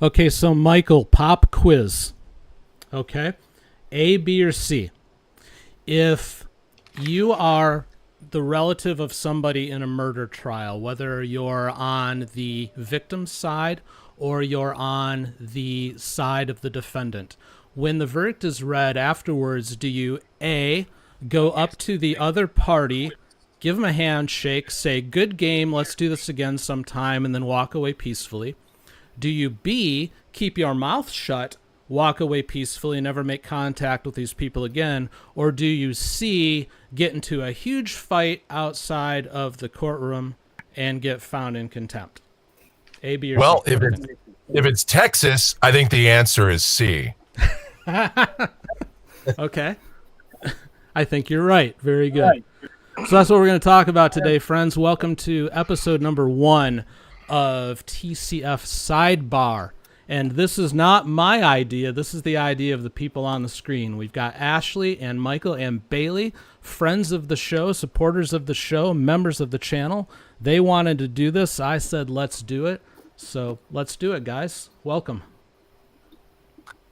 Okay, so Michael, pop quiz. Okay. A, B, or C. If you are the relative of somebody in a murder trial, whether you're on the victim's side or you're on the side of the defendant, when the verdict is read afterwards, do you A, go up to the other party, give them a handshake, say, good game, let's do this again sometime, and then walk away peacefully? Do you B, keep your mouth shut, walk away peacefully, never make contact with these people again? Or do you C, get into a huge fight outside of the courtroom and get found in contempt? A, B, or Well, C? if it's Texas, I think the answer is C. Okay. I think you're right. Very good. So that's what we're going to talk about today, friends. Welcome to episode number 1 of TCF Sidebar. And this is not my idea. This is the idea of the people on the screen. We've got Ashley and Michael and Bailey, friends of the show, supporters of the show, members of the channel. They wanted to do this. I said, let's do it. So let's do it, guys. Welcome.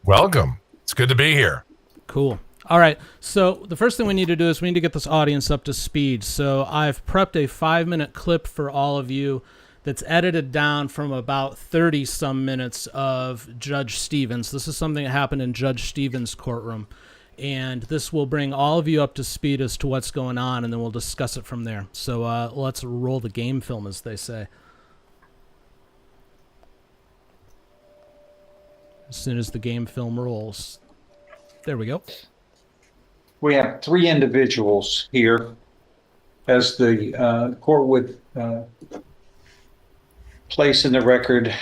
Welcome. It's good to be here. Cool. All right. So the first thing we need to do is we need to get this audience up to speed. So I've prepped a 5-minute clip for all of you that's edited down from about 30 some minutes of Judge Stevens. This is something that happened in Judge Stevens' courtroom. And this will bring all of you up to speed as to what's going on, and then we'll discuss it from there. So let's roll the game film, as they say. As soon as the game film rolls. There we go. We have 3 individuals here. As the court would place in the record,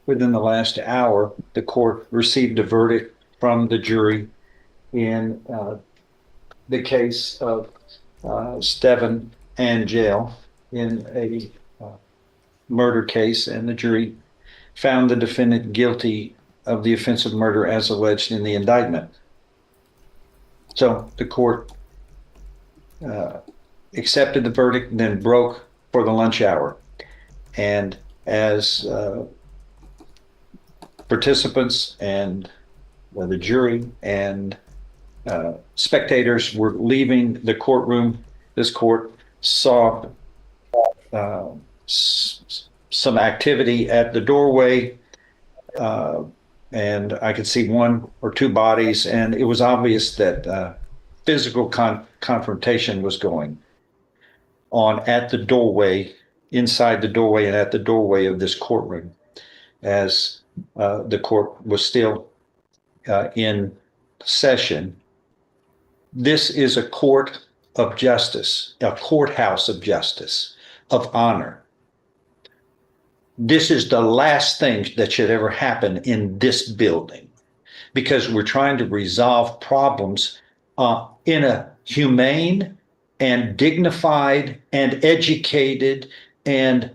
within the last hour, the court received a verdict from the jury in the case of Steven Angel in a murder case, and the jury found the defendant guilty of the offense of murder as alleged in the indictment. So the court accepted the verdict and then broke for the lunch hour. And as participants and the jury and spectators were leaving the courtroom, this court saw some activity at the doorway, and I could see 1 or 2 bodies, and it was obvious that physical confrontation was going on at the doorway, inside the doorway and at the doorway of this courtroom, as the court was still in session. This is a court of justice, a courthouse of justice, of honor. This is the last thing that should ever happen in this building, because we're trying to resolve problems in a humane and dignified and educated and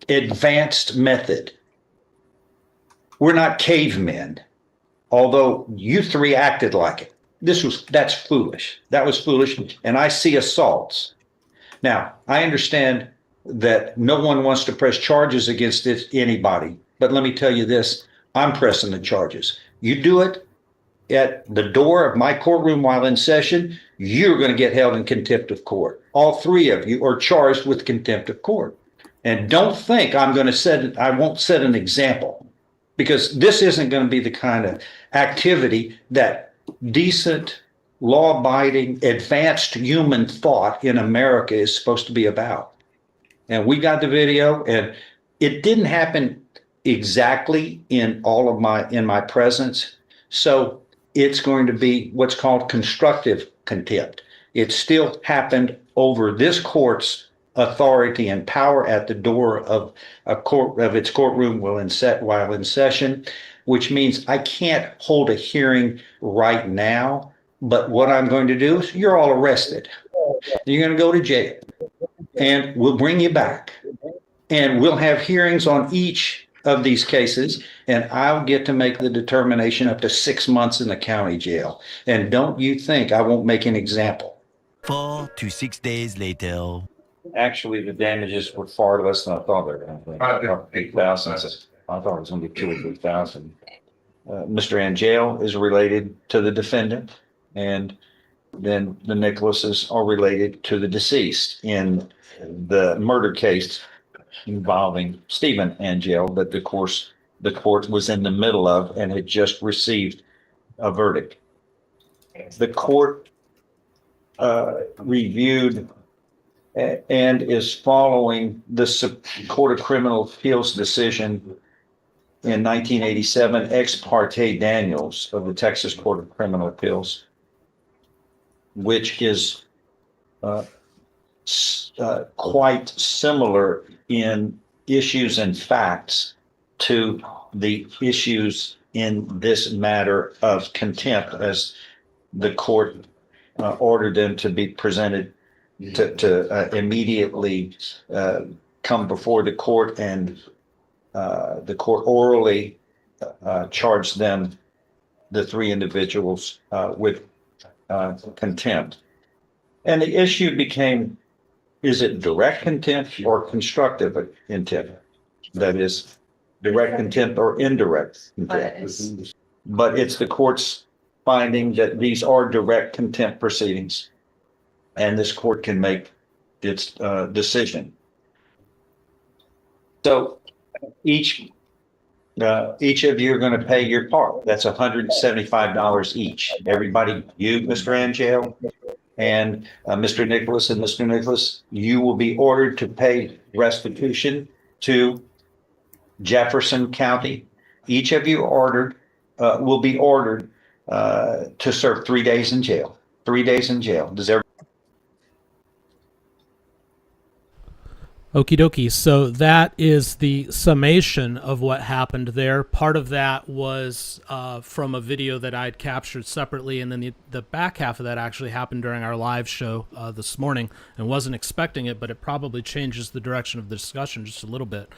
advanced method. We're not cavemen, although you 3 acted like it. That's foolish. That was foolish. And I see assaults. Now, I understand that no one wants to press charges against anybody, but let me tell you this, I'm pressing the charges. You do it at the door of my courtroom while in session, you're going to get held in contempt of court. All 3 of you are charged with contempt of court. And don't think I won't set an example, because this isn't going to be the kind of activity that decent, law-abiding, advanced human thought in America is supposed to be about. And we got the video, and it didn't happen exactly in my presence. So it's going to be what's called constructive contempt. It still happened over this court's authority and power at the door of its courtroom while in session, which means I can't hold a hearing right now. But what I'm going to do is, you're all arrested. You're going to go to jail, and we'll bring you back, and we'll have hearings on each of these cases, and I'll get to make the determination up to 6 months in the county jail. And don't you think I won't make an example. 4 to 6 days later. Actually, the damages were far less than I thought they were going to be. 8,000. I thought it was going to be 2 or 3,000. Mr. Angel is related to the defendant, and then the Nicholases are related to the deceased in the murder case involving Stephen Angel that, of course, the court was in the middle of and had just received a verdict. The court reviewed and is following the Court of Criminal Appeals decision in 1987, Ex parte Daniels of the Texas Court of Criminal Appeals, which is quite similar in issues and facts to the issues in this matter of contempt, as the court ordered them to be presented to immediately come before the court, and the court orally charged them, the three individuals, with contempt. And the issue became, is it direct contempt or constructive contempt? That is, direct contempt or indirect contempt. But it's the court's finding that these are direct contempt proceedings, and this court can make its decision. So each of you are going to pay your part. That's $175 each. Everybody, you, Mr. Angel, and Mr. Nicholas and Mr. Nicholas, you will be ordered to pay restitution to Jefferson County. Each of you will be ordered to serve 3 days in jail. 3 days in jail. Does everybody? Okie dokie. So that is the summation of what happened there. Part of that was from a video that I'd captured separately, and then the back half of that actually happened during our live show this morning, and wasn't expecting it, but it probably changes the direction of the discussion just a little bit.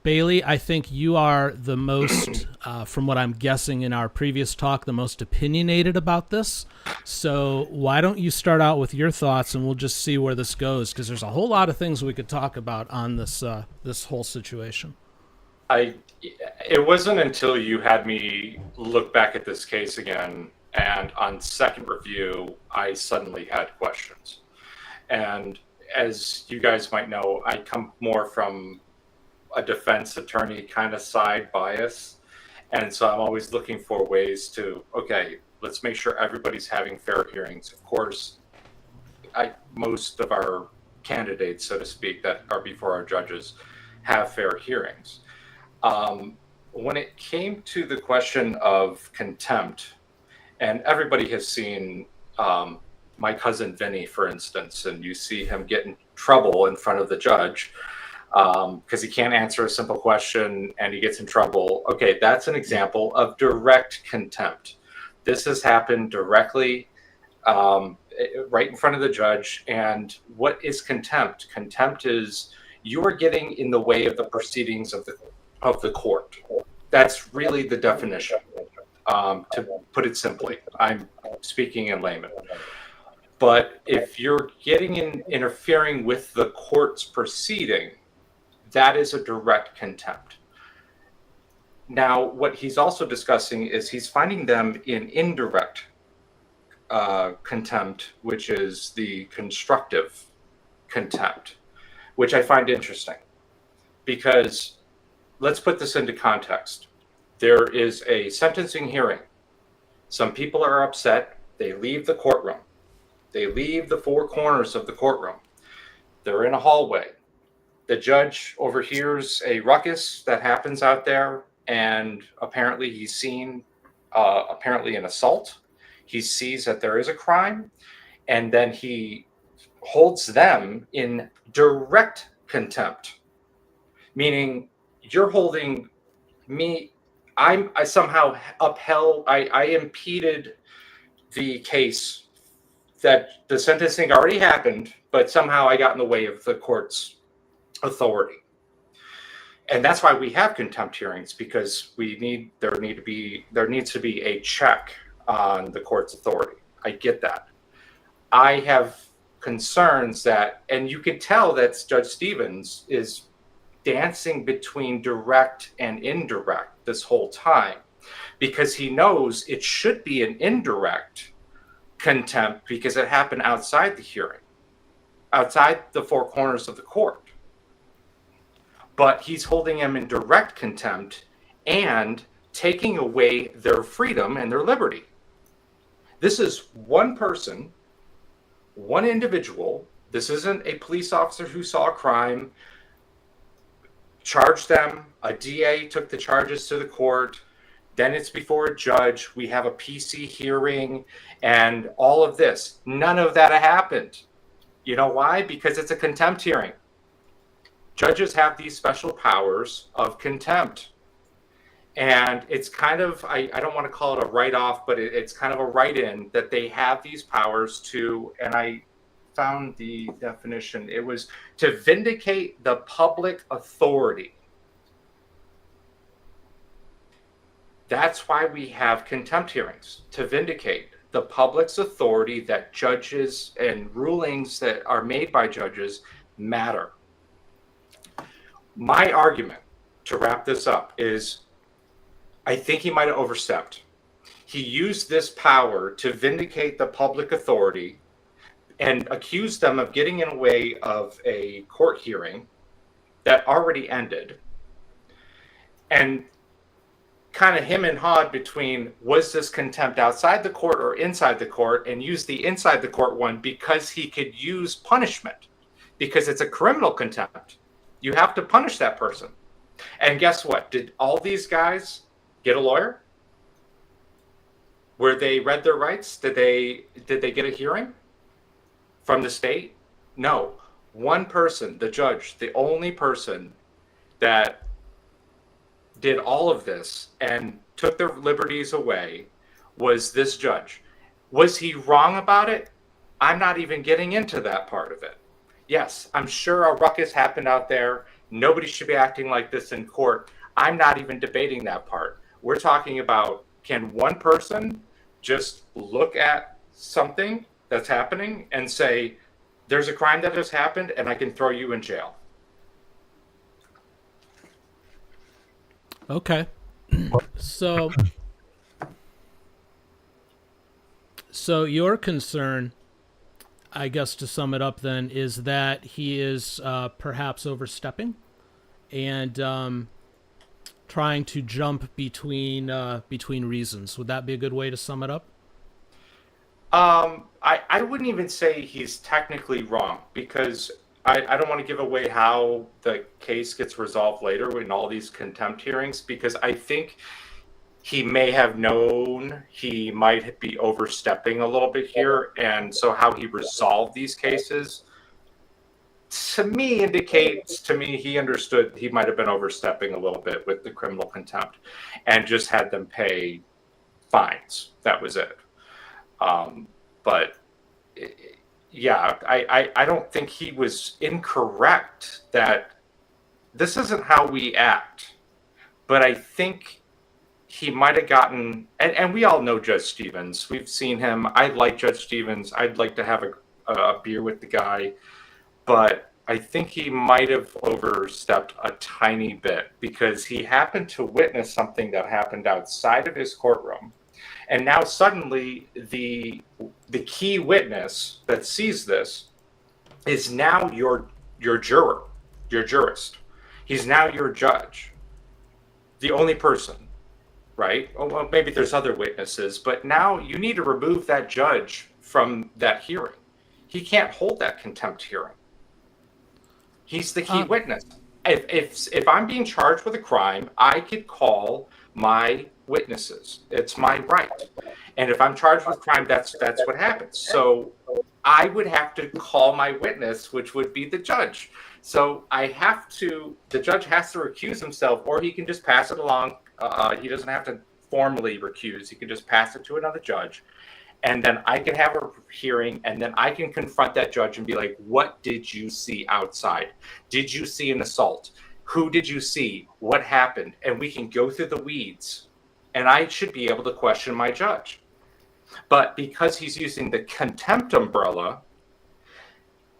Bailey, I think you are the most, from what I'm guessing in our previous talk, the most opinionated about this. So why don't you start out with your thoughts, and we'll just see where this goes, because there's a whole lot of things we could talk about on this this whole situation. It wasn't until you had me look back at this case again, and on second review, I suddenly had questions. And as you guys might know, I come more from a defense attorney kind of side bias. And so I'm always looking for ways to, okay, let's make sure everybody's having fair hearings. Of course, most of our candidates, so to speak, that are before our judges have fair hearings. When it came to the question of contempt, and everybody has seen my cousin Vinny, for instance, and you see him get in trouble in front of the judge because he can't answer a simple question and he gets in trouble. Okay, that's an example of direct contempt. This has happened directly right in front of the judge. And what is contempt? Contempt is you are getting in the way of the proceedings of the court. That's really the definition, to put it simply. I'm speaking in layman. But if you're interfering with the court's proceeding, that is a direct contempt. Now, what he's also discussing is he's finding them in indirect contempt, which is the constructive contempt, which I find interesting. Because let's put this into context. There is a sentencing hearing. Some people are upset. They leave the courtroom. They leave the four corners of the courtroom. They're in a hallway. The judge overhears a ruckus that happens out there, and apparently he's seen an assault. He sees that there is a crime, and then he holds them in direct contempt, meaning you're holding me. I somehow upheld, I impeded the case that the sentencing already happened, but somehow I got in the way of the court's authority. And that's why we have contempt hearings, because there needs to be a check on the court's authority. I get that. I have concerns that, and you can tell that Judge Stevens is dancing between direct and indirect this whole time, because he knows it should be an indirect contempt because it happened outside the hearing, outside the four corners of the court. But he's holding them in direct contempt and taking away their freedom and their liberty. This is one person, one individual. This isn't a police officer who saw a crime, charged them, a DA took the charges to the court, then it's before a judge, we have a PC hearing, and all of this. None of that happened. You know why? Because it's a contempt hearing. Judges have these special powers of contempt. And it's kind of, I don't want to call it a write-off, but it's kind of a write-in that they have these powers to, and I found the definition, it was to vindicate the public authority. That's why we have contempt hearings, to vindicate the public's authority that judges and rulings that are made by judges matter. My argument, to wrap this up, is I think he might have overstepped. He used this power to vindicate the public authority and accused them of getting in the way of a court hearing that already ended. And kind of him and hawed between, was this contempt outside the court or inside the court, and used the inside the court one because he could use punishment, because it's a criminal contempt. You have to punish that person. And guess what? Did all these guys get a lawyer? Were they read their rights? Did they get a hearing from the state? No. One person, the judge, the only person that did all of this and took their liberties away was this judge. Was he wrong about it? I'm not even getting into that part of it. Yes, I'm sure a ruckus happened out there. Nobody should be acting like this in court. I'm not even debating that part. We're talking about, can one person just look at something that's happening and say, there's a crime that has happened and I can throw you in jail? Okay. So your concern, I guess to sum it up then, is that he is perhaps overstepping and trying to jump between reasons. Would that be a good way to sum it up? I wouldn't even say he's technically wrong, because I don't want to give away how the case gets resolved later in all these contempt hearings, because I think he may have known he might be overstepping a little bit here. And so how he resolved these cases, to me, indicates to me he understood he might have been overstepping a little bit with the criminal contempt and just had them pay fines. That was it. But yeah, I don't think he was incorrect that this isn't how we act. But I think he might have gotten, and we all know Judge Stevens. We've seen him. I like Judge Stevens. I'd like to have a beer with the guy. But I think he might have overstepped a tiny bit, because he happened to witness something that happened outside of his courtroom. And now suddenly the key witness that sees this is now your juror, your jurist. He's now your judge, the only person, right? Oh, well, maybe there's other witnesses, but now you need to remove that judge from that hearing. He can't hold that contempt hearing. He's the key witness. If I'm being charged with a crime, I could call my witnesses. It's my right. And if I'm charged with crime, that's what happens. So I would have to call my witness, which would be the judge. So the judge has to recuse himself, or he can just pass it along. He doesn't have to formally recuse. He can just pass it to another judge. And then I can have a hearing, and then I can confront that judge and be like, what did you see outside? Did you see an assault? Who did you see? What happened? And we can go through the weeds, and I should be able to question my judge. But because he's using the contempt umbrella,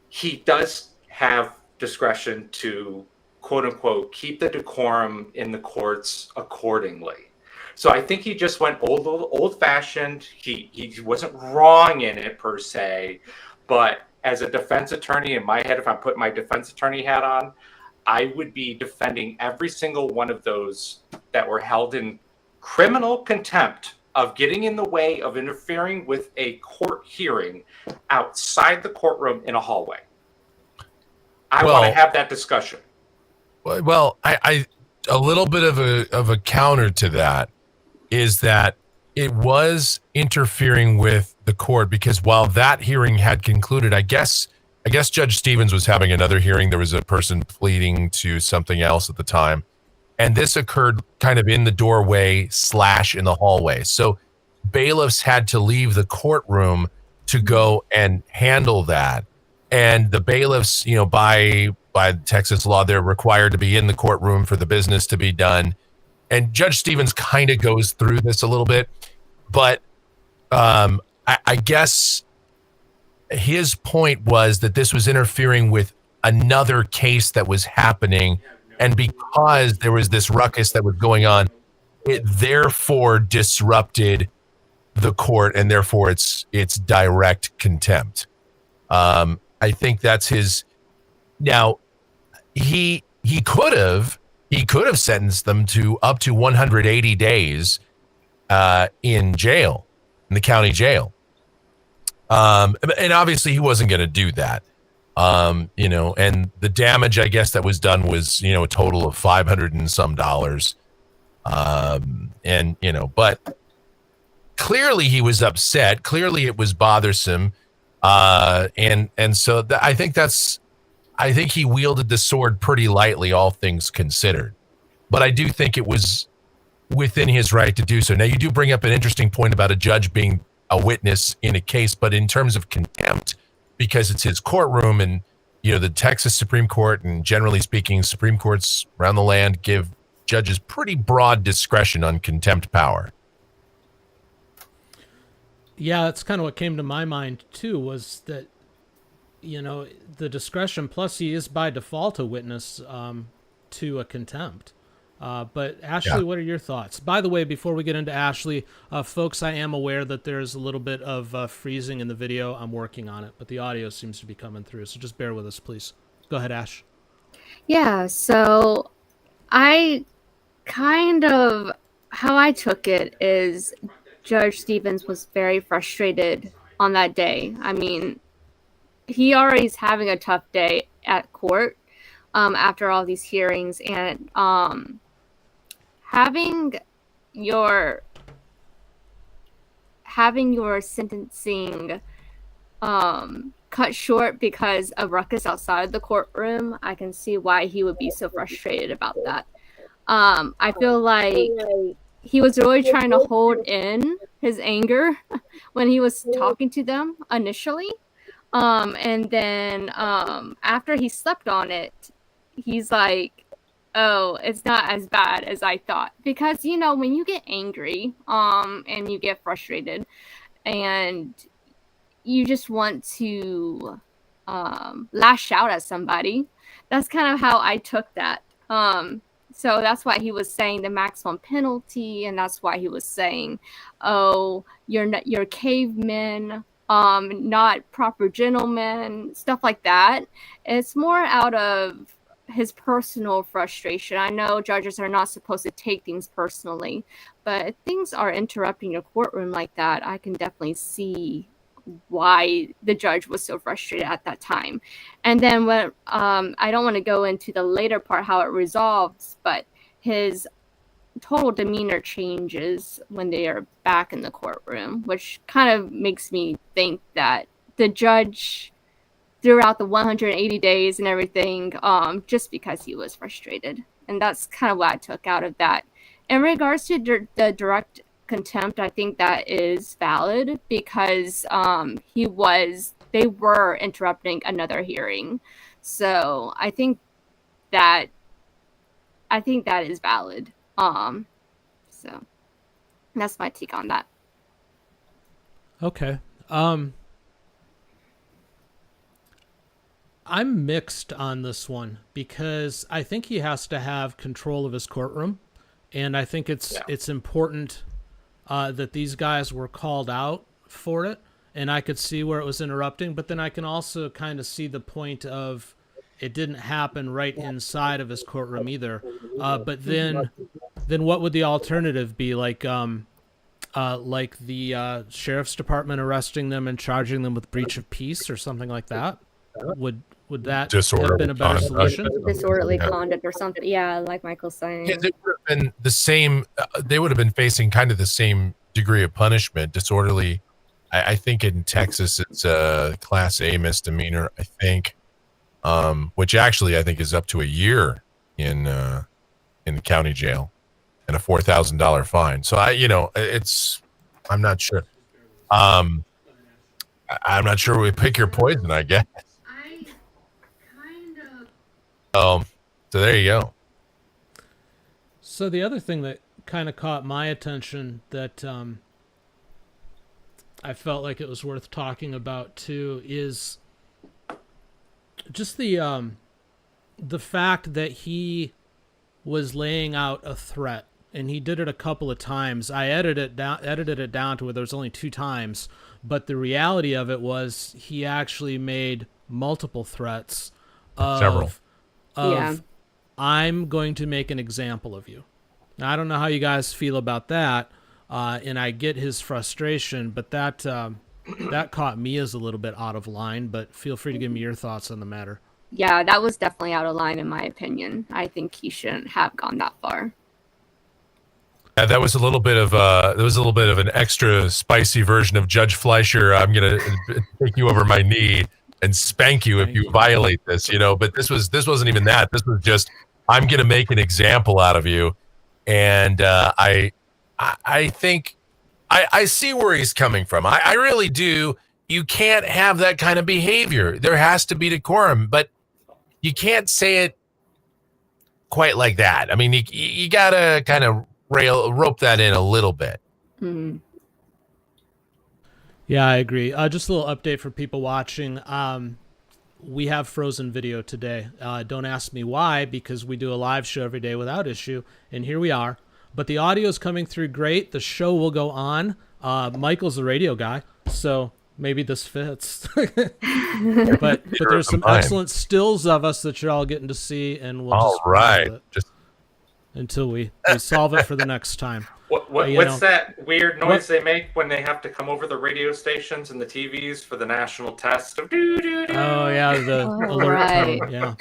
he does have discretion to quote unquote, keep the decorum in the courts accordingly. So I think he just went old fashioned. He wasn't wrong in it per se, but as a defense attorney in my head, if I'm putting my defense attorney hat on, I would be defending every single one of those that were held in criminal contempt of getting in the way of interfering with a court hearing outside the courtroom in a hallway. I want to have that discussion. Well, I a little bit of a counter to that is that it was interfering with the court, because while that hearing had concluded, I guess Judge Stevens was having another hearing. There was a person pleading to something else at the time. And this occurred kind of in the doorway / in the hallway. So bailiffs had to leave the courtroom to go and handle that. And the bailiffs, by Texas law, they're required to be in the courtroom for the business to be done. And Judge Stevens kind of goes through this a little bit, but I guess his point was that this was interfering with another case that was happening. And because there was this ruckus that was going on, it therefore disrupted the court, and therefore it's direct contempt. I think that's his. Now, he could have sentenced them to up to 180 days in jail, in the county jail. And obviously he wasn't going to do that. And the damage, I guess, that was done was, a total of $500 and some. But clearly he was upset. Clearly it was bothersome. And so I think he wielded the sword pretty lightly, all things considered. But I do think it was within his right to do so. Now, you do bring up an interesting point about a judge being a witness in a case, but in terms of contempt, because it's his courtroom, and the Texas Supreme Court, and generally speaking, Supreme Courts around the land give judges pretty broad discretion on contempt power. Yeah, that's kind of what came to my mind too, was that the discretion, plus he is by default a witness to a contempt. But Ashley, What are your thoughts? By the way, before we get into Ashley, folks, I am aware that there's a little bit of freezing in the video. I'm working on it, but the audio seems to be coming through. So just bear with us, please. Go ahead, Ash. Yeah, so I how I took it is Judge Stevens was very frustrated on that day. I mean, he already is having a tough day at court after all these hearings, and having your sentencing cut short because of ruckus outside the courtroom, I can see why he would be so frustrated about that. I feel like he was really trying to hold in his anger when he was talking to them initially. And then after he slept on it, he's like, oh, it's not as bad as I thought. Because, when you get angry and you get frustrated and you just want to lash out at somebody, that's kind of how I took that. So that's why he was saying the maximum penalty, and that's why he was saying, oh, you're cavemen, not proper gentlemen, stuff like that. It's more out of his personal frustration. I know judges are not supposed to take things personally, but if things are interrupting your courtroom like that, I can definitely see why the judge was so frustrated at that time. And then when I don't want to go into the later part how it resolves, but his total demeanor changes when they are back in the courtroom, which kind of makes me think that the judge throughout the 180 days and everything, just because he was frustrated. And that's kind of what I took out of that. In regards to the direct contempt, I think that is valid because they were interrupting another hearing. So I think that is valid. So that's my take on that. Okay. I'm mixed on this one because I think he has to have control of his courtroom, and I think it's important that these guys were called out for it, and I could see where it was interrupting, but then I can also kind of see the point of it didn't happen right inside of his courtroom either. But then what would the alternative be? Like the sheriff's department arresting them and charging them with breach of peace or something like that? Would that have been a better solution? Disorderly conduct or something. Yeah, like Michael's saying. Yeah, they would have been the same. They would have been facing kind of the same degree of punishment. Disorderly, I think in Texas it's a Class A misdemeanor. I think, which actually I think is up to a year in the county jail and a $4,000 fine. So I'm not sure. I'm not sure we pick your poison, I guess. So there you go. So the other thing that kind of caught my attention that I felt like it was worth talking about too is just the fact that he was laying out a threat, and he did it a couple of times. I edited it down to where there was only 2 times, but the reality of it was he actually made multiple threats of Several. I'm going to make an example of you. Now, I don't know how you guys feel about that, and I get his frustration, but that caught me as a little bit out of line, but feel free to give me your thoughts on the matter. Yeah, that was definitely out of line in my opinion. I think he shouldn't have gone that far. That was a little bit of an extra spicy version of Judge Fleischer. I'm gonna take you over my knee and spank you if you violate this, but this wasn't even that. This was just, I'm going to make an example out of you. And I think I see where he's coming from. I really do. You can't have that kind of behavior. There has to be decorum, but you can't say it quite like that. I mean, you got to kind of rope that in a little bit. Mm-hmm. Yeah, I agree. Just a little update for people watching. We have frozen video today. Don't ask me why, because we do a live show every day without issue, and here we are. But the audio is coming through great. The show will go on. Michael's the radio guy, so maybe this fits. but there's some excellent stills of us that you're all getting to see, and we'll all just right. Until we solve it for the next time. What's that weird noise they make when they have to come over the radio stations and the TVs for the national test? Of Oh yeah, the alert right. tone. Yeah.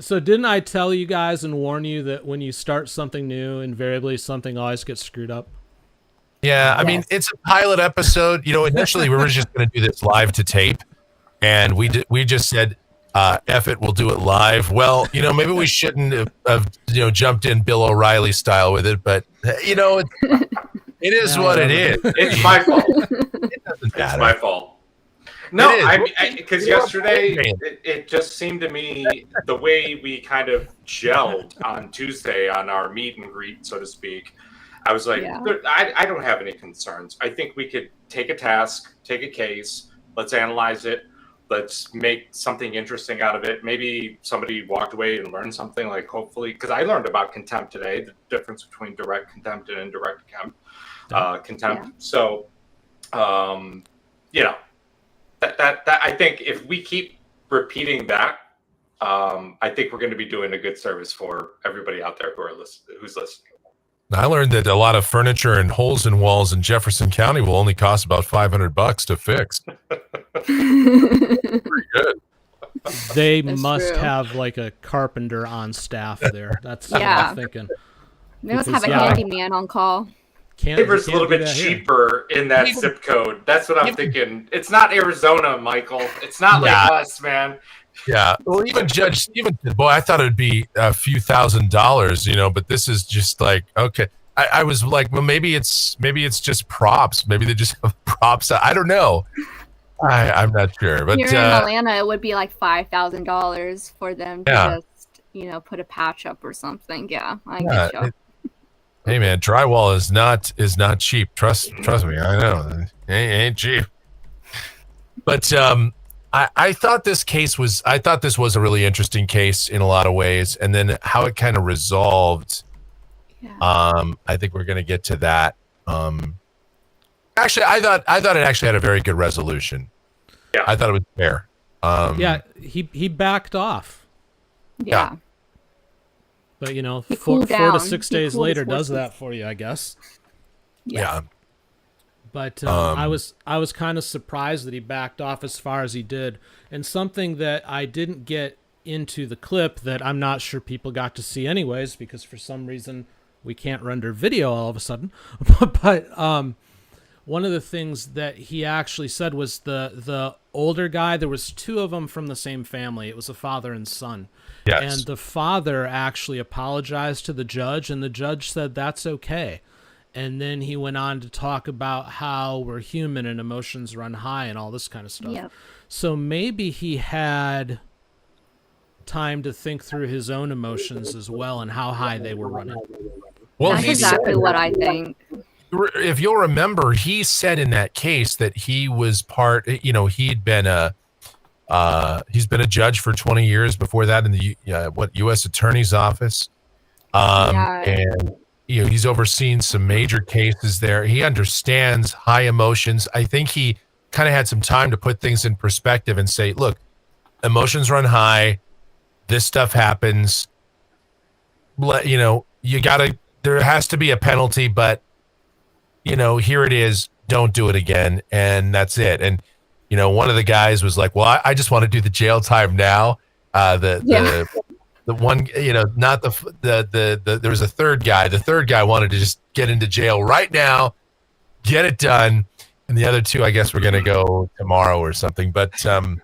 So didn't I tell you guys and warn you that when you start something new, invariably something always gets screwed up? Yeah, I mean, it's a pilot episode. Initially we were just going to do this live to tape, and we just said, F it, we'll do it live. Well, maybe we shouldn't have jumped in Bill O'Reilly style with it, but it is what it is. It's my fault. It doesn't matter. It's my fault. No, because yesterday it just seemed to me the way we kind of gelled on Tuesday on our meet and greet, so to speak. I was like, I don't have any concerns. I think we could take a task, take a case, let's analyze it. Let's make something interesting out of it. Maybe somebody walked away and learned something, like hopefully, because I learned about contempt today, the difference between direct contempt and indirect contempt. So, that I think if we keep repeating that, I think we're going to be doing a good service for everybody out there who's listening. I learned that a lot of furniture and holes in walls in Jefferson County will only cost about $500 to fix. Pretty good. They must have like a carpenter on staff there. That's what I'm thinking. They must have a handyman on call. Labor's a little bit cheaper in that zip code. That's what I'm thinking. It's not Arizona, Michael. It's not like us, man. Yeah. Well, even Judge Stevens said, boy, I thought it'd be a few $1,000s, but this is just like, okay. I was like, well, maybe it's just props. Maybe they just have props. I don't know. I'm not sure. But here in Atlanta, it would be like $5,000 for them to just, put a patch up or something. Yeah, I get you. Hey man, drywall is not cheap. Trust me, I know. It ain't cheap. But I thought this was a really interesting case in a lot of ways, and then how it kind of resolved. Yeah. I think we're going to get to that. Actually, I thought it actually had a very good resolution. Yeah. I thought it was fair. Yeah, he backed off. Yeah. But, you know, He 4 cooled to down. 6 He days cooled later his does horses. that for you, I guess. Yeah. But I was kind of surprised that he backed off as far as he did. And something that I didn't get into the clip that I'm not sure people got to see anyways, because for some reason we can't render video all of a sudden. But one of the things that he actually said was the older guy, there was 2 of them from the same family. It was a father and son. Yes. And the father actually apologized to the judge, and the judge said that's okay. And then he went on to talk about how we're human and emotions run high and all this kind of stuff. Yep. So maybe he had time to think through his own emotions as well and how high they were running. Well, That's he exactly said, what I think. if you'll remember, he said in that case that he was part. You know, he's been a judge for 20 years before that in the U.S. Attorney's Office, and you know he's overseen some major cases there. He understands high emotions. I think he kind of had some time to put things in perspective and say, look, emotions run high. This stuff happens. You know, there has to be a penalty, but you know, here it is. Don't do it again. And that's it. And, you know, one of the guys was like, well, I just want to do the jail time now. The one, you know, not there was a third guy. The third guy wanted to just get into jail right now, get it done. And the other 2, I guess, we're going to go tomorrow or something. But, you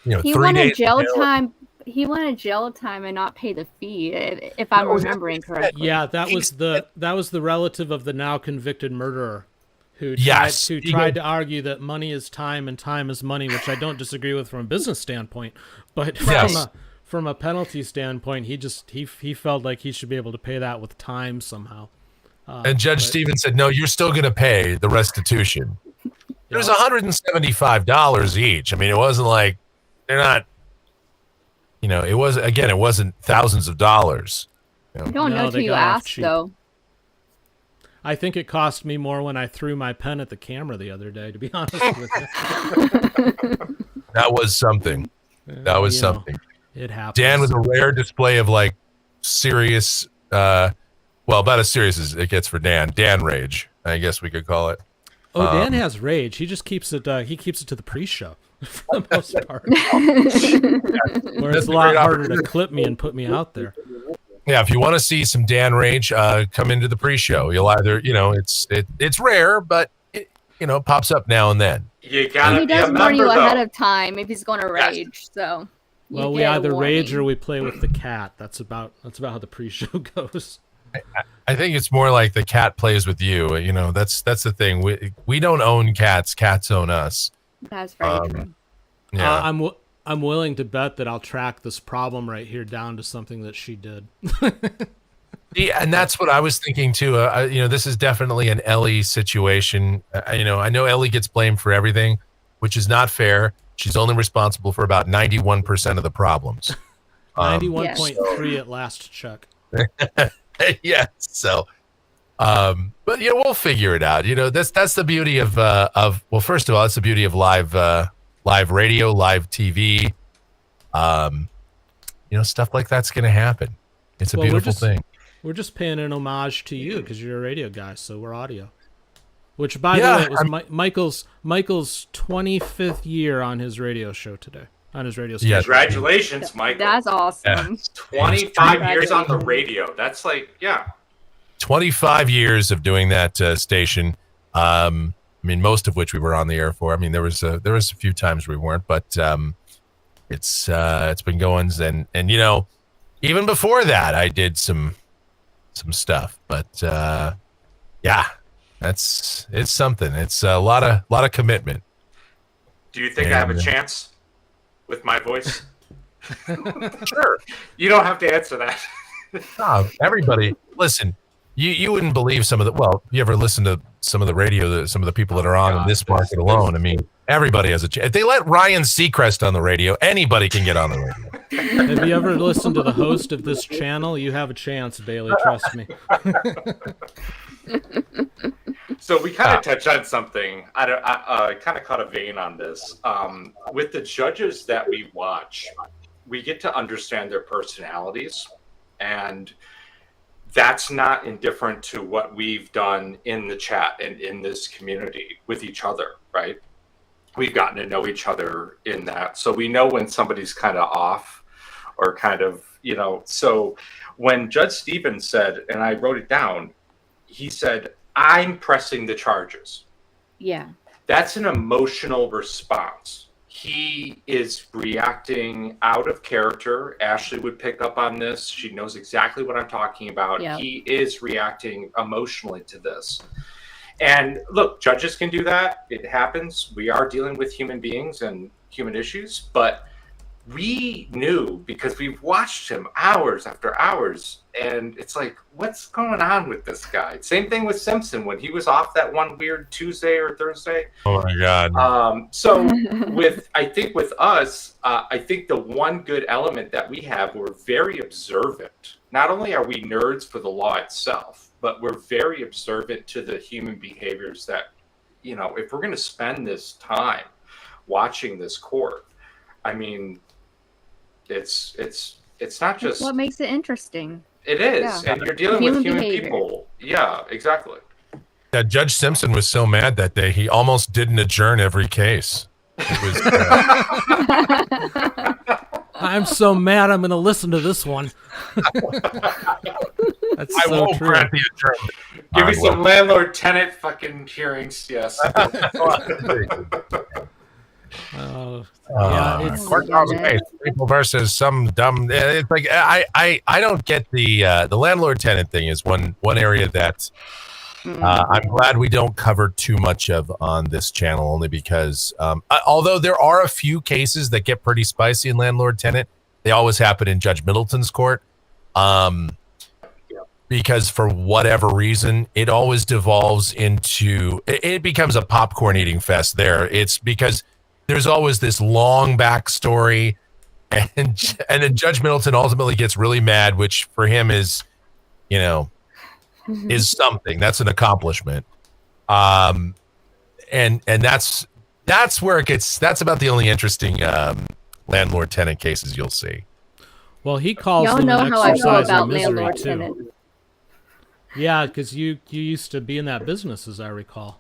know, He 3 wanted days jail in jail. time. He wanted jail time and not pay the fee, if I'm remembering correctly. Yeah, that was the relative of the now convicted murderer who Yes. tried to argue that money is time and time is money, which I don't disagree with from a business standpoint, but Yes. from a penalty standpoint, he felt like he should be able to pay that with time somehow. And Judge Stevens said, no, you're still going to pay the restitution. It was $175 each. I mean, it wasn't like they're not, you know, it wasn't thousands of dollars. You don't No, know till they you got off ask, cheap. though. I think it cost me more when I threw my pen at the camera the other day, to be honest with you. That was something. That was You know, something. it happened. Dan was a rare display of like serious, well, about as serious as it gets for Dan. Dan rage, I guess we could call it. Oh, Dan has rage. He just keeps it. He keeps it to the pre-show for the most part. Where it's a lot harder to clip me and put me out there. Yeah, if you want to see some Dan rage, come into the pre-show. You'll either, you know, it's rare, but it, you know, pops up now and then. You gotta He be a does warn you member, ahead though. of time if he's going to rage. So, you Well, we get a either rage or warning. we play with the cat. That's about how the pre-show goes. I think it's more like the cat plays with you. You know, that's the thing. We don't own cats. Cats own us. That's very true. Yeah. I'm willing to bet that I'll track this problem right here down to something that she did. Yeah, and that's what I was thinking too. You know, this is definitely an Ellie situation. You know, I know Ellie gets blamed for everything, which is not fair. She's only responsible for about 91% of the problems. 91.3 at last check. Yeah. So, but you know, we'll figure it out. You know, that's the beauty of well, first of all, that's the beauty of live radio, live TV. You know, stuff like that's going to happen. It's a Well, beautiful thing. We're just paying an homage to you because you're a radio guy, so we're audio. Which, by the Yeah, way, it was Michael's 25th year on his radio show today. On his radio station. Yeah. Congratulations, Michael. That's awesome. 25 years on the radio. That's like, yeah. 25 years of doing that station. I mean, most of which we were on the air for. I mean, there was a few times we weren't, but it's been going. And you know, even before that, I did some stuff. But yeah, it's something. It's a lot of commitment. Do you think I have a chance with my voice? Sure. You don't have to answer that. Everybody, listen. You wouldn't believe some of the. Well, you ever listen to some of the radio, some of the people that are on in this market alone? I mean, Everybody has a chance. If they let Ryan Seacrest on the radio, anybody can get on the radio. Have you ever listened to the host of this channel? You have a chance, Bailey. Trust me. So we kind of touched on something. I kind of caught a vein on this. With the judges that we watch, we get to understand their personalities, and that's not indifferent to what we've done in the chat and in this community with each other, right? We've gotten to know each other in that. So we know when somebody's kind of off or kind of, so when Judge Stevens said, and I wrote it down, he said, I'm pressing the charges. Yeah. That's an emotional response. He is reacting out of character. Ashley would pick up on this. She knows exactly what I'm talking about. Yep. He is reacting emotionally to this. And look, judges can do that. It happens. We are dealing with human beings and human issues, but we knew because we've watched him hours after hours, and it's like, what's going on with this guy? Same thing with Simpson when he was off that one weird Tuesday or Thursday. Oh my God. So I think with us, I think the one good element that we have, we're very observant. Not only are we nerds for the law itself, but we're very observant to the human behaviors that, if we're going to spend this time watching this court, I mean, it's not just That's what makes it interesting. It is, Yeah. and you're dealing with human behavior. people. Yeah, exactly. That Judge Simpson was so mad that day, he almost didn't adjourn every case. It was, I'm so mad I'm going to listen to this one. That's I so won't true. grant the adjournment. Give me some landlord-tenant fucking hearings, yes. Oh, yeah, it's Court case, people versus some dumb. It's like I don't get the landlord tenant thing. Is one area that I'm glad we don't cover too much of on this channel, only because although there are a few cases that get pretty spicy in landlord tenant, they always happen in Judge Middleton's court. Because for whatever reason, it always devolves into it becomes a popcorn eating fest there. It's because there's always this long backstory, and then Judge Middleton ultimately gets really mad, which for him is, is something. That's an accomplishment. And that's where it gets. That's about the only interesting landlord tenant cases you'll see. well, he calls Y'all them know an how I feel exercise in about misery landlord too. tenant. Yeah, because you used to be in that business, as I recall.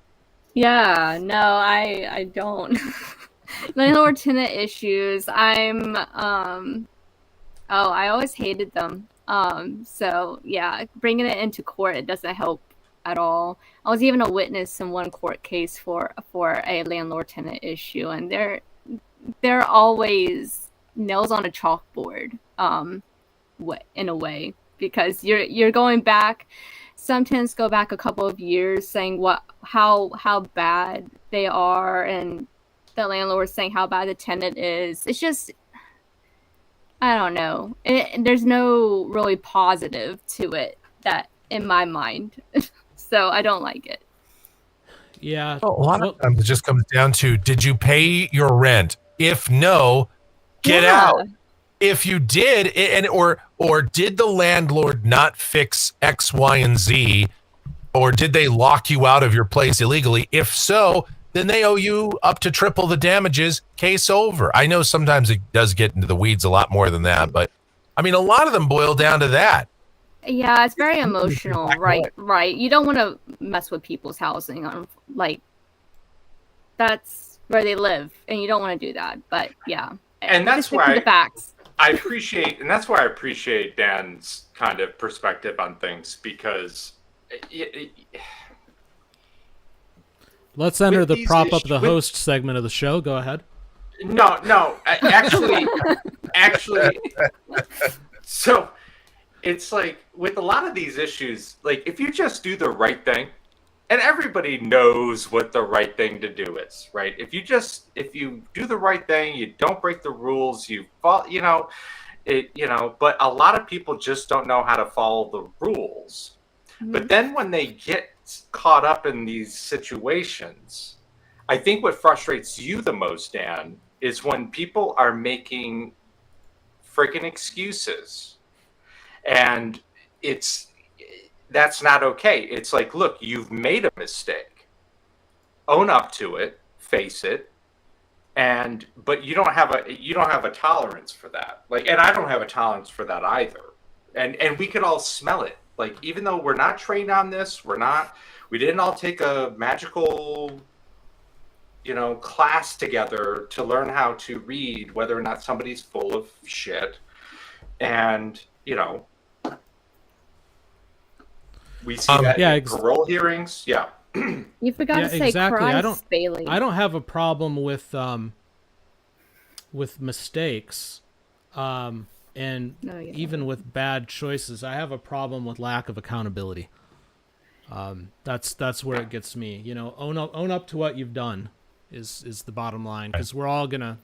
Yeah, no, I don't. Landlord tenant issues. I always hated them. So yeah, bringing it into court, it doesn't help at all. I was even a witness in one court case for a landlord tenant issue, and they're always nails on a chalkboard, in a way, because you're going back. Some tenants go back a couple of years saying how bad they are, and the landlord saying how bad the tenant is. It's just, I don't know. There's no really positive to it that in my mind. So I don't like it. Yeah. A lot of times it just comes down to, did you pay your rent? If no, get out. If you did, or did the landlord not fix X, Y, and Z, or did they lock you out of your place illegally? If so, then they owe you up to triple the damages. Case over. I know sometimes it does get into the weeds a lot more than that, but I mean, a lot of them boil down to that. Yeah, it's very emotional, right. You don't want to mess with people's housing, that's where they live, and you don't want to do that. But yeah, And that's just stick to why the facts. that's why I appreciate Dan's kind of perspective on things, because Let's enter with the these prop up issues- the with- host segment of the show. Go ahead. No, actually, so it's like with a lot of these issues, like if you just do the right thing, and everybody knows what the right thing to do is, right? If you do the right thing, you don't break the rules, you follow, but a lot of people just don't know how to follow the rules. But then when they get caught up in these situations, I think what frustrates you the most, Dan, is when people are making freaking excuses, and that's not okay. It's like, look, you've made a mistake. Own up to it, face it, but you don't have a tolerance for that. Like, and I don't have a tolerance for that either. And we could all smell it. Like, even though we're not trained on this, we didn't all take a magical, class together to learn how to read whether or not somebody's full of shit. And, we see that in parole hearings. Yeah. You forgot to say Christ, Bailey. I don't have a problem with mistakes, even with bad choices. I have a problem with lack of accountability. That's where it gets me. Own up to what you've done is the bottom line, because we're all gonna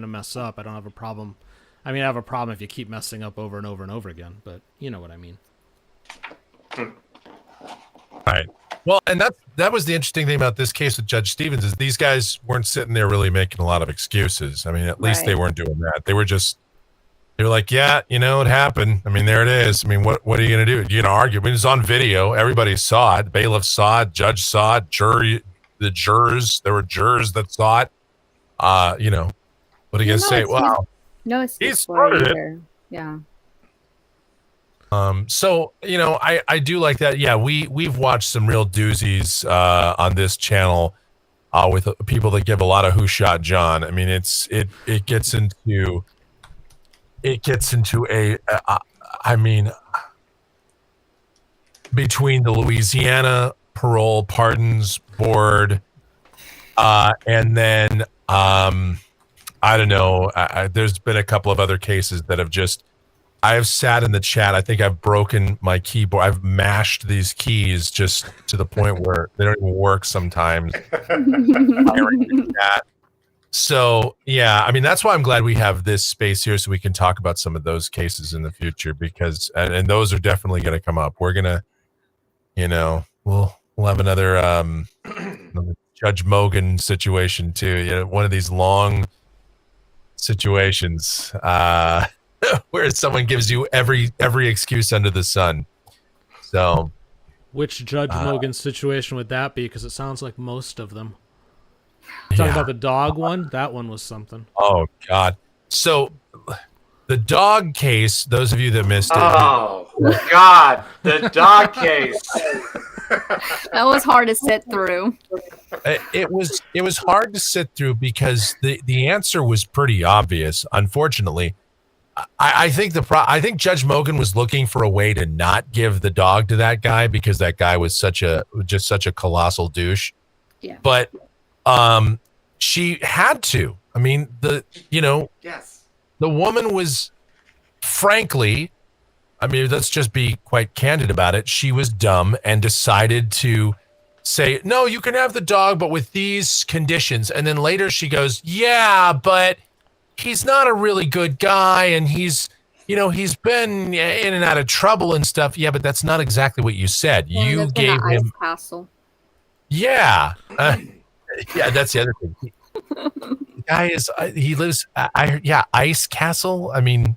mess up. I don't have a problem. I mean, I have a problem if you keep messing up over and over and over again, but you know what I mean. Right. Well, and that was the interesting thing about this case with Judge Stevens, is these guys weren't sitting there really making a lot of excuses. I mean, at least they weren't doing that. They were like, yeah, it happened. I mean, there it is. I mean, what are you going to do? You're going to argue? I mean, it's on video. Everybody saw it. Bailiff saw it. Judge saw it. The jurors, there were jurors that saw it. What are you going to say? Wow. No, it's he started it. Yeah. So, I do like that. Yeah, we've watched some real doozies on this channel with people that give a lot of Who Shot John. I mean, it gets into between the Louisiana Parole Pardons Board and then I don't know, there's been a couple of other cases that have I have sat in the chat. I think I've broken my keyboard. I've mashed these keys just to the point where they don't even work sometimes. So, yeah, I mean, that's why I'm glad we have this space here so we can talk about some of those cases in the future, because, and those are definitely going to come up. We're going to, we'll have another Judge Mogan situation too. One of these long situations, where someone gives you every excuse under the sun. So, which Judge Mogan situation would that be? Because it sounds like most of them. Talking about the dog one, that one was something. Oh God! So, the dog case. Those of you that missed it. Oh God! The dog case. That was hard to sit through. It was hard to sit through because the answer was pretty obvious. Unfortunately. I think Judge Mogan was looking for a way to not give the dog to that guy because that guy was such a colossal douche. Yeah. But she had to. I mean, yes. The woman was, frankly, I mean, let's just be quite candid about it. She was dumb and decided to say, no, you can have the dog, but with these conditions. And then later she goes, yeah, but he's not a really good guy, and he's been in and out of trouble and stuff. Yeah, but that's not exactly what you said. Yeah, you gave him Ice Castle. Yeah. Yeah, that's the other thing. The guy he lives Ice Castle. I mean,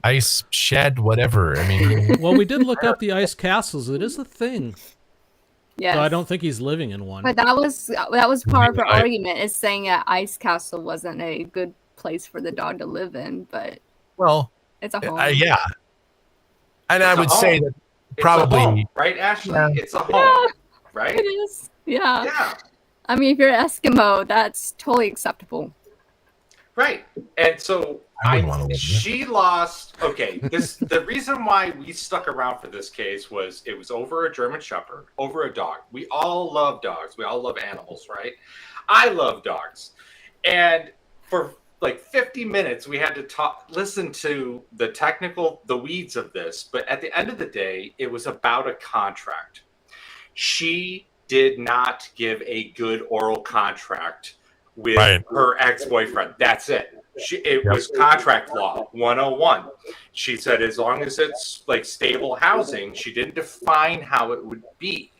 Ice Shed, whatever. I mean, well, we did look up the ice castles. It is a thing. Yeah. So I don't think he's living in one. But that was part of her argument, is saying that Ice Castle wasn't a good place for the dog to live in, but it's a home. Yeah. And I would say that it's probably a home, right, Ashley? Yeah. It's a home, right? It is. Yeah. Yeah. I mean, if you're Eskimo, that's totally acceptable. Right. And so she lost. Okay. The reason why we stuck around for this case was it was over a German Shepherd, over a dog. We all love dogs. We all love animals, right? I love dogs. And for like 50 minutes, we had to listen to the weeds of this. But at the end of the day, it was about a contract. She did not give a good oral contract with her ex-boyfriend. That's it. It was contract law 101. She said as long as it's like stable housing, she didn't define how it would be.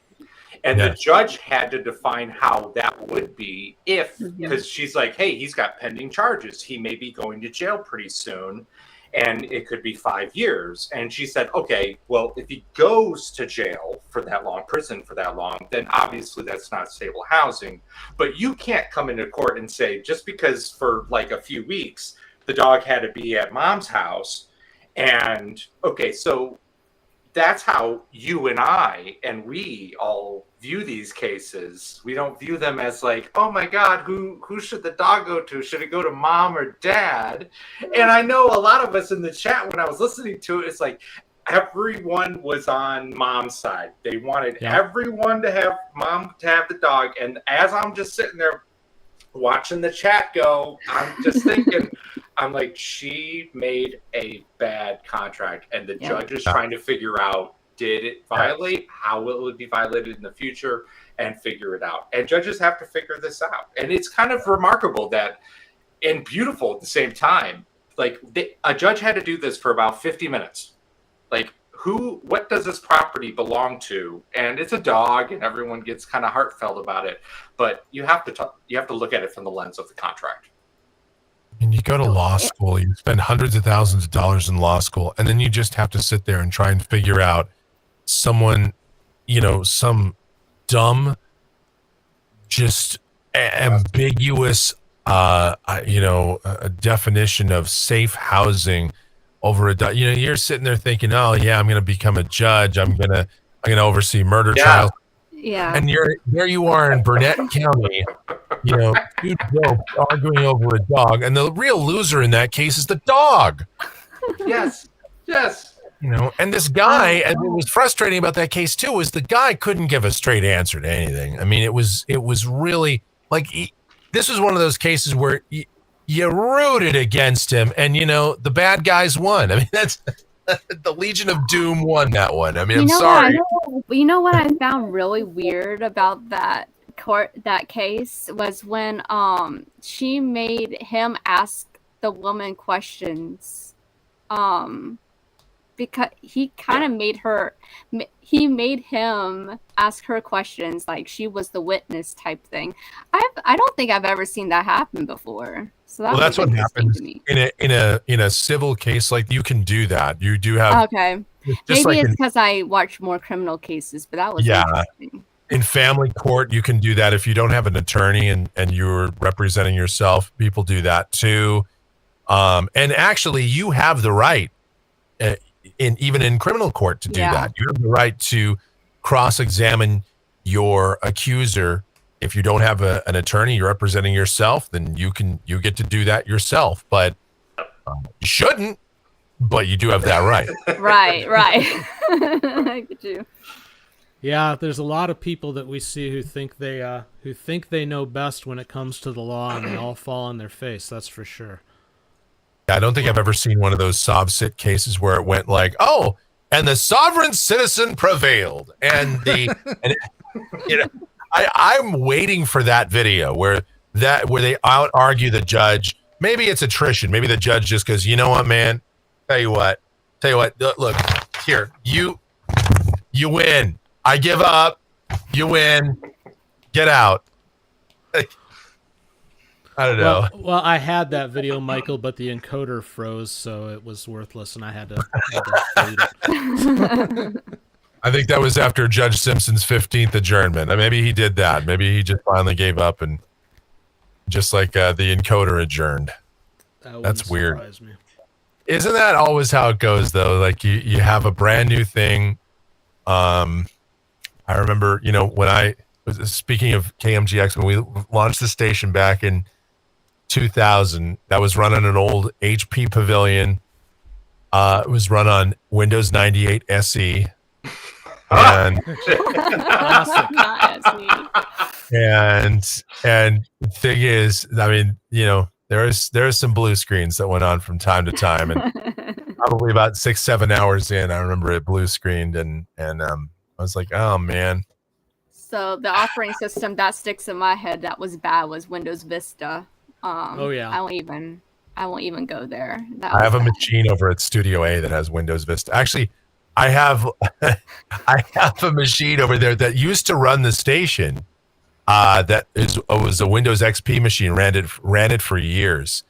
And Yeah. the judge had to define how that would be if, Mhm. because she's like, hey, he's got pending charges. He may be going to jail pretty soon, and it could be 5 years. And she said, okay, well, if he goes to jail for that long, prison for that long, then obviously that's not stable housing. But you can't come into court and say, just because for like a few weeks, the dog had to be at mom's house. And okay, so that's how you and I and we all view these cases. We don't view them as like, oh my God, who should the dog go to? Should it go to mom or dad? And I know a lot of us in the chat, when I was listening to it, it's like everyone was on mom's side. They wanted everyone to have mom to have the dog. And as I'm just sitting there watching the chat go, I'm just thinking, I'm like, she made a bad contract, and the judge is trying to figure out, did it violate? How will it be violated in the future? And figure it out. And judges have to figure this out. And it's kind of remarkable that, and beautiful at the same time, like a judge had to do this for about 50 minutes. Like, what does this property belong to? And it's a dog, and everyone gets kind of heartfelt about it. But you have to look at it from the lens of the contract. And you go to law school, you spend hundreds of thousands of dollars in law school, and then you just have to sit there and try and figure out someone, some dumb, just ambiguous, a definition of safe housing over you're sitting there thinking, oh yeah, I'm going to become a judge. I'm going to oversee murder trials. Yeah. And there you are in Burnett County, two dopes arguing over a dog, and the real loser in that case is the dog. Yes. And this guy, and what was frustrating about that case too, was the guy couldn't give a straight answer to anything. I mean, it was really like this was one of those cases where you rooted against him, and the bad guys won. I mean, that's. The Legion of Doom won that one. I mean, I'm sorry. What I found really weird about that case was when she made him ask the woman questions, because he kind of made him ask her questions like she was the witness type thing. I don't think I've ever seen that happen before. So that's what happens in a civil case. Like, you can do that. You do have okay. Maybe it's because I watch more criminal cases, but that was interesting. In family court, you can do that if you don't have an attorney and you're representing yourself. People do that too. And actually, you have the right, even in criminal court, to do that. You have the right to cross-examine your accuser. If you don't have an attorney, you're representing yourself, then you get to do that yourself. But you shouldn't. But you do have that right. Right. I get you. Yeah, there's a lot of people that we see who think they know best when it comes to the law, and they all fall on their face. That's for sure. Yeah, I don't think I've ever seen one of those sov-sit cases where it went like, oh, and the sovereign citizen prevailed, and I'm waiting for that video where they out argue the judge. Maybe it's attrition. Maybe the judge just goes, you know what, man? Tell you what. Look, here, you win. I give up. You win. Get out. I don't know. Well, I had that video, Michael, but the encoder froze, so it was worthless, and I had to delete it. I think that was after Judge Simpson's 15th adjournment. Maybe he did that. Maybe he just finally gave up, and just like the encoder adjourned. That's weird. Me. Isn't that always how it goes, though? Like you have a brand new thing. I remember, when I was speaking of KMGX, when we launched the station back in 2000, that was run on an old HP Pavilion. It was run on Windows 98 SE. And and the thing is, I mean, there is some blue screens that went on from time to time, and probably about 6-7 hours in, I remember it blue screened, and I was like, oh man. So the operating system that sticks in my head that was bad was Windows Vista. Oh yeah. I won't even go there. I have a machine over at Studio A that has Windows Vista. Actually, I have I have a machine over there that used to run the station. That was a Windows XP machine. Ran it for years,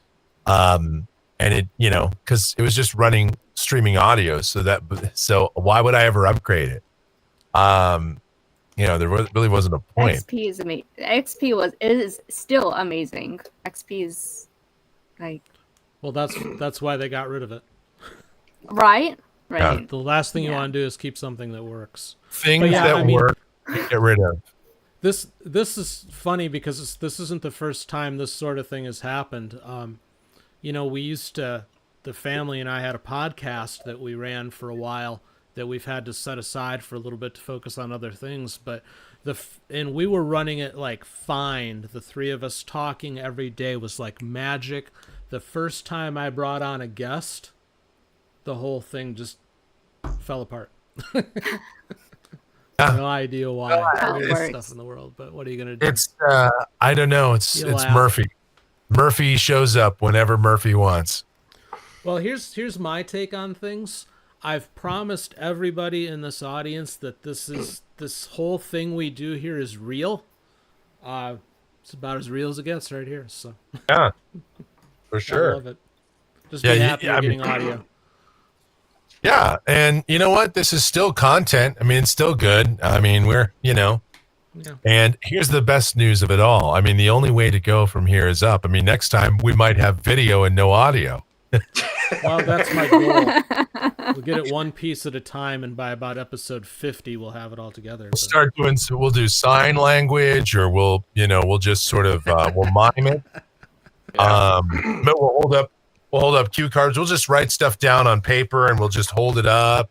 and it because it was just running streaming audio. So why would I ever upgrade it? There really wasn't a point. XP is amazing. XP is still amazing. XP is like. Well, that's why they got rid of it. Right. Yeah. The last thing you want to do is keep something that works. Things work, get rid of. This is funny because this isn't the first time this sort of thing has happened. We used to, the family and I had a podcast that we ran for a while that we've had to set aside for a little bit to focus on other things. But and we were running it like fine. The three of us talking every day was like magic. The first time I brought on a guest, the whole thing just fell apart. No idea why. Greatest stuff in the world, but what are you gonna do? It's I don't know. It's Murphy. Murphy shows up whenever Murphy wants. Well, here's my take on things. I've promised everybody in this audience that this whole thing we do here is real. It's about as real as it gets right here. So yeah, for sure. I love it. Just be happy you're getting audio. Yeah, and you know what? This is still content. I mean, it's still good. I mean, we're And here's the best news of it all. I mean, the only way to go from here is up. I mean, next time we might have video and no audio. Well, that's my goal. We'll get it one piece at a time, and by about episode 50, we'll have it all together. We'll do sign language, or we'll just sort of we'll mime it. But we'll hold up cue cards. We'll just write stuff down on paper, and we'll just hold it up.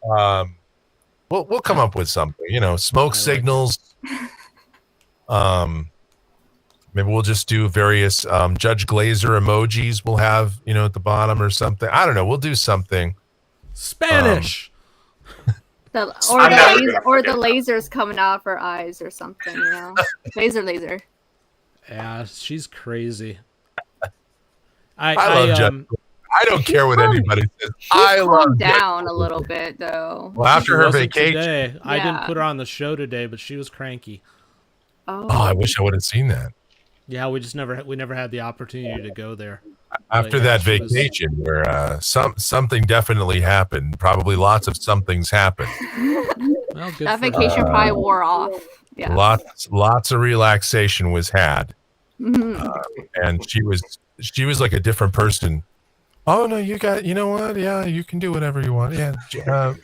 We'll come up with something. Smoke signals. Maybe we'll just do various Judge Glazer emojis. We'll have at the bottom or something. I don't know. We'll do something. Spanish. The lasers coming out of her eyes or something. Laser. Yeah, she's crazy. I love Judge. I don't care what anybody says. I love down a little bit though. Well, after her vacation, today, I didn't put her on the show today, but she was cranky. Oh, I wish I would have seen that. Yeah, we never had the opportunity to go there. After that vacation, where something definitely happened. Probably lots of somethings happened. Well, that vacation probably wore off. Yeah. Lots of relaxation was had, Mm-hmm. and she was like a different person. Oh no, you know what? Yeah, you can do whatever you want. Yeah,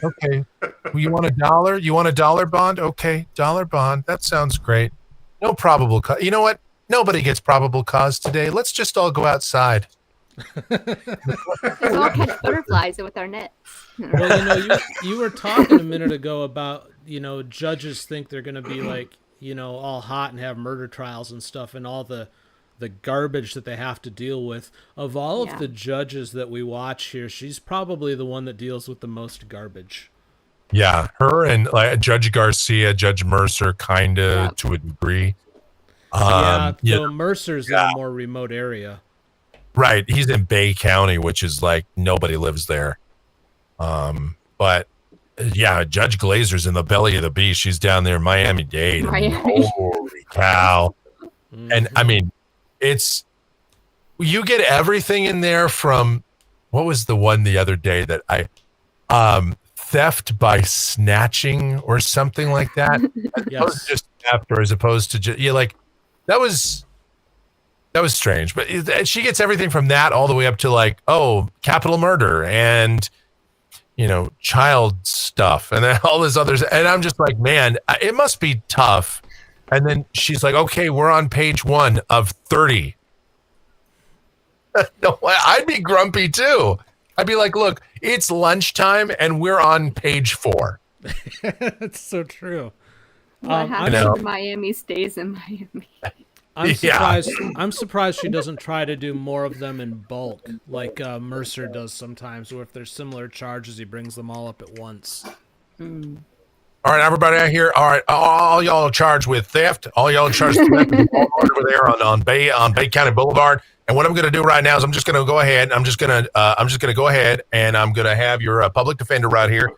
okay. Well, you want $1? You want a dollar bond? Okay, dollar bond. That sounds great. No probable cause. You know what? Nobody gets probable cause today. Let's just all go outside. Let's all catch butterflies with our nets. Well, you were talking a minute ago about judges think they're going to be like all hot and have murder trials and stuff, and all the garbage that they have to deal with. Of all of the judges that we watch here, she's probably the one that deals with the most garbage. Yeah, her and Judge Garcia, Judge Mercer, kind of to a degree. Mercer's in a more remote area. Right, he's in Bay County, which is like nobody lives there. But yeah, Judge Glazer's in the belly of the beast. She's down there in Miami-Dade. Holy cow! And I mean, you get everything in there from what was the one the other day that theft by snatching or something like that. Yes. Just theft, or as opposed to just that was strange. But she gets everything from that all the way up to capital murder and child stuff and then all this others. And I'm just like, man, it must be tough. And then she's like, okay, we're on page 1 of 30. No, I'd be grumpy too. I'd be like, look, it's lunchtime and we're on page 4. That's so true. What happens in Miami stays in Miami. I'm surprised she doesn't try to do more of them in bulk, like Mercer does sometimes, or if there's similar charges, he brings them all up at once. All right, everybody out here. All right, all y'all are charged with theft. All y'all are charged with theft over there on Bay County Boulevard. And what I'm going to do right now is I'm just going to go ahead. I'm just going to go ahead and I'm going to have your public defender right here.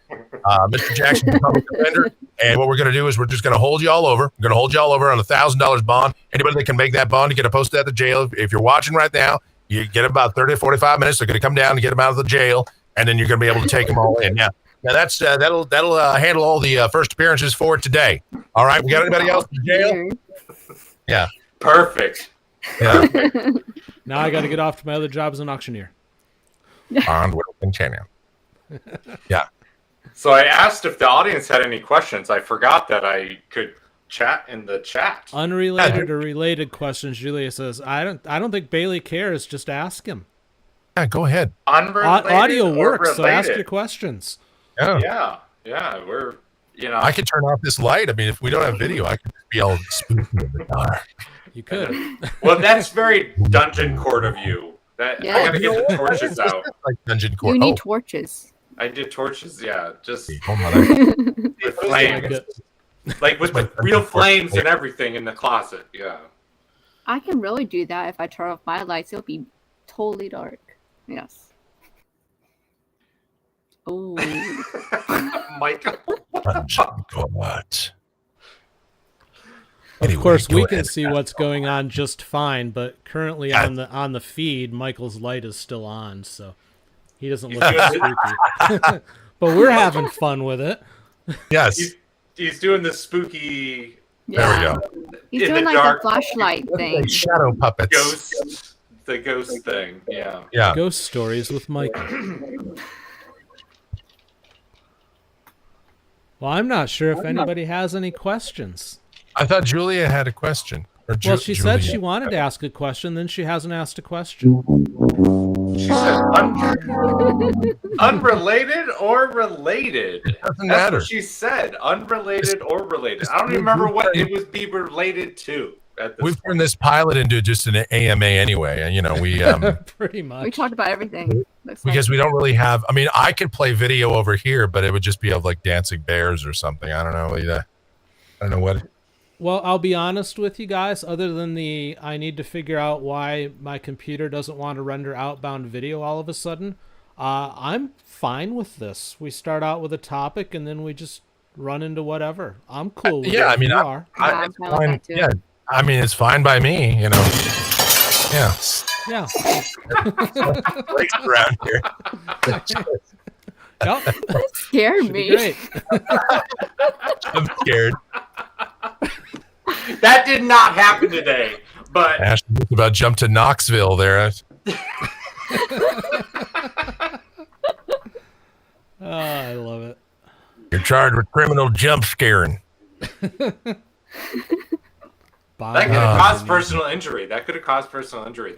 Mr. Jackson, the public defender. And what we're going to do is we're just going to hold you all over. We're going to hold you all over on $1,000 bond. Anybody that can make that bond to get posted at the jail. If you're watching right now, you get about 30 to 45 minutes. They're going to come down and get them out of the jail, and then you're going to be able to take them all in. Yeah. Now that's that'll handle all the first appearances for today. All right. We got anybody else in jail? Yeah. Perfect. Yeah. Now I got to get off to my other job as an auctioneer. And we'll continue. Yeah. So I asked if the audience had any questions. I forgot that I could chat in the chat. Unrelated or related questions, Julia says. I don't think Bailey cares. Just ask him. Yeah, go ahead. Unrelated Audio or works, so ask related? your questions. Yeah. Yeah. We're I could turn off this light. I mean, if we don't have video, I could just be all spooky in the dark. You could. Well, that's very dungeon court of you. I gotta get the torches out. Like dungeon court. You need torches. I did torches, yeah, just Hold on. with flames, like with the real flames and everything in the closet. Yeah. I can really do that if I turn off my lights. It'll be totally dark. Yes. Oh. Michael. Dungeon court. Of course, we can see what's going on just fine, but currently on the feed, Michael's light is still on, so he doesn't look spooky. But we're having fun with it. Yes. He's doing the spooky. There we go. He's In doing the like dark. a flashlight thing. Shadow puppets. The ghost thing. Yeah. Yeah. Ghost stories with Michael. Well, I'm not sure if anybody has any questions. I thought Julia had a question. Well, she said she wanted to ask a question, then she hasn't asked a question. She said unrelated or related. Doesn't That's matter. what she said. Unrelated or related. I don't even remember what it would be related to. At this We've turned this pilot into just an AMA anyway. And, we Pretty much. We talked about everything. Looks because like. we don't really have. I mean, I could play video over here, but it would just be of like dancing bears or something. I don't know. I don't know what. Well, I'll be honest with you guys, other than I need to figure out why my computer doesn't want to render outbound video all of a sudden, I'm fine with this. We start out with a topic and then we just run into whatever. I'm cool with it. I mean, you are. Yeah, it's I'm fine with fine. that too. Yeah, I mean, it's fine by me. Yeah. Yeah. Place around here. Yep. That scared Should be me. great. I'm scared. That did not happen today. But Ash just about jumped to Knoxville there. Oh, I love it. You're charged with criminal jump scaring. that could have caused personal injury. There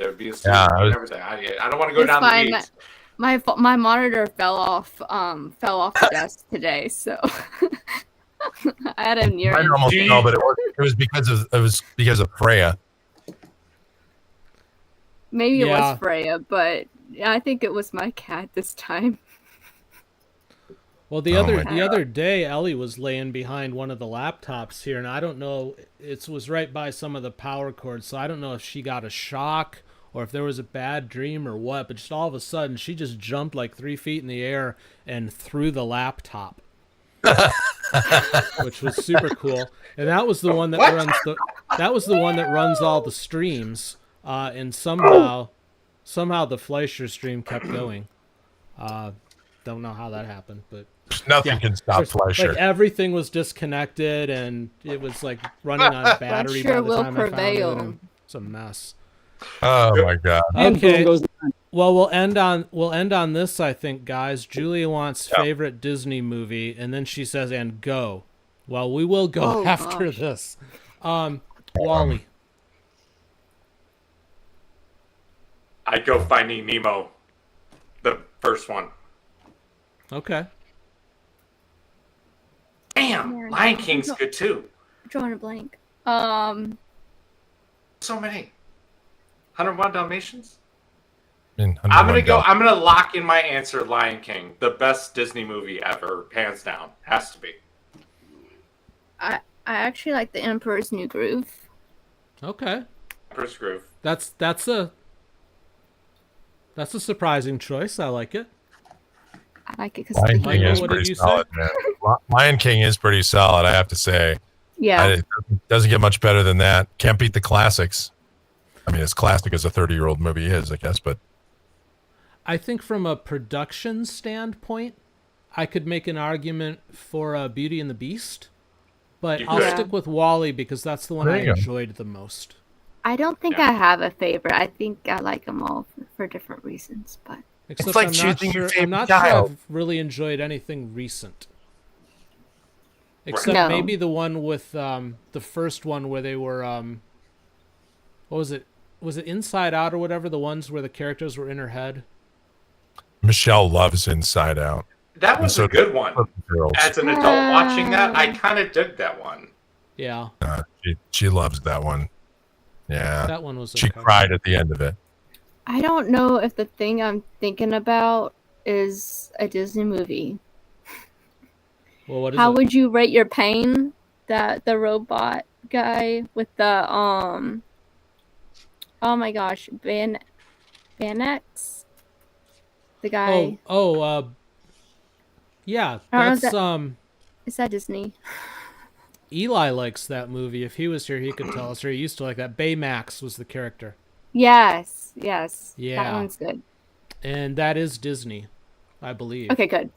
would be a suit and everything. I don't want to go It's down fine. the weeds. My monitor fell off the desk today, so I had a near. I almost know, but it was because of Freya. Maybe it Yeah. was Freya, but I think it was my cat this time. Well, the other day, Ellie was laying behind one of the laptops here, and I don't know, it was right by some of the power cords, so I don't know if she got a shock or if there was a bad dream or what, but just all of a sudden, she just jumped like 3 feet in the air and threw the laptop, which was super cool. And that was the one that runs all the streams, and somehow the Fleischer stream kept going. Don't know how that happened, but Nothing can stop Fleischer. like everything was disconnected and it was like running on battery by sure the will time I found it. prevail. And it's a mess. Oh my god. Okay. Well, we'll end on this, I think, guys. Julia wants favorite Disney movie, and then she says, "And go." Well, we will go after this. Wally. I'd go Finding Nemo, the first one. Okay. Damn, Lion King's good too. Drawing a blank. So many. 101 Dalmatians? I'm I'm gonna lock in my answer, Lion King. The best Disney movie ever, hands down. Has to be. I actually like The Emperor's New Groove. Okay. First Groove. That's a surprising choice. I like it. I like it because Lion Michael, King is what did pretty you say? solid, man. Lion King is pretty solid, I have to say. yeah. It doesn't get much better than that. Can't beat the classics. I mean, as classic as a 30-year-old movie is, I guess, but I think from a production standpoint, I could make an argument for Beauty and the Beast, but You I'll could. stick with Wall-E because that's the one There I you go. enjoyed the most. I don't think Yeah. I have a favorite. I think I like them all for different reasons. But Except like I'm not choosing sure. your I'm favorite not sure child. I've really enjoyed anything recent. Except No. maybe the one with the first one where they were what was it? Was it Inside Out or whatever? The ones where the characters were in her head. Michelle loves Inside Out. That was So a good one. Girls. As an adult watching that, I kind of dug that one. Yeah, She loves that one. Yeah. that one was. She okay. cried at the end of it. I don't know if the thing I'm thinking about is a Disney movie. Well, what is How it? would you rate your pain? That the robot guy with the oh my gosh, X, the guy. Yeah, I don't know if that's Is that Disney? Eli likes that movie. If he was here, he could tell us. Or he used to like that. Baymax was the character, Yes. That Yeah. one's good. and that is Disney, I believe. Okay, good.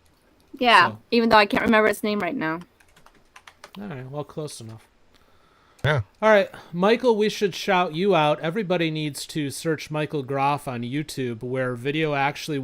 Yeah, So- even though I can't remember its name right now. All right, well, close enough. Yeah. All right, Michael, we should shout you out. Everybody needs to search Michael Groff on YouTube, where video actually